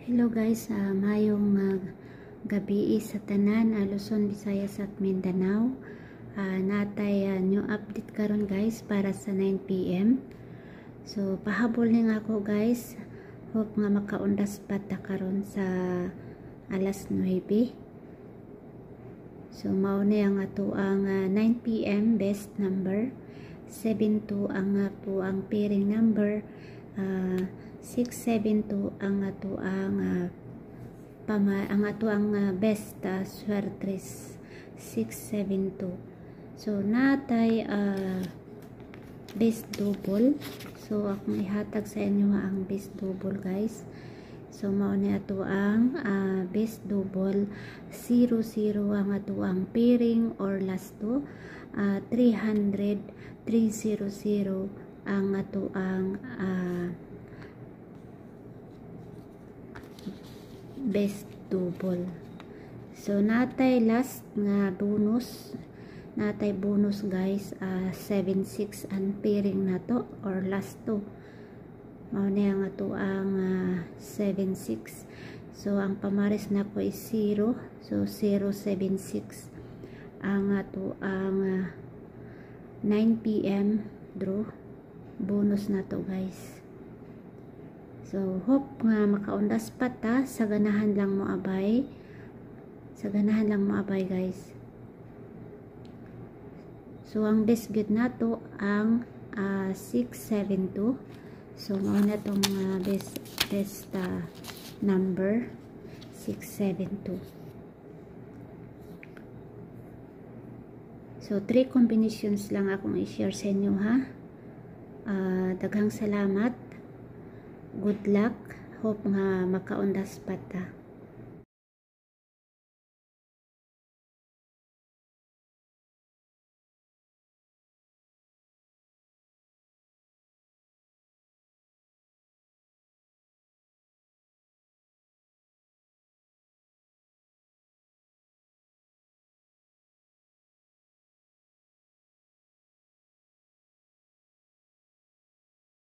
Hello guys, mayong gabi sa tanan, Luzon, Visayas at Mindanao. Natay new update karon guys para sa 9 PM. So pahabol ning ako guys. Hope nga makaundas pa ta karon sa alas 9. So mao ni ang ato ang 9 PM best number, 72 ang ato ang pairing number, 672 ang ato ang best swertres 672. So natay best double. So akong ihatag sa inyo ang best double guys. So mao ni ato ang best double 00 ang ato ang pairing or last two, 300 300 ang ato ang best double. So natay last nga bonus, natay bonus guys, 76 ang pairing nato or last two. Mao ni ang ato ang 76. So ang pamares nako is 0, so 076 ang ato ang 9 PM draw bonus nato guys. So hope nga makaundas pa ta, sa ganahan lang mo abay. Sa ganahan lang mo abay guys. So ang best good nato ang 672. So mao na tong best number 672. So 3 combinations lang akong i-share sa inyo ha. Daghang salamat. Good luck. Hope nga makaundas pa ta.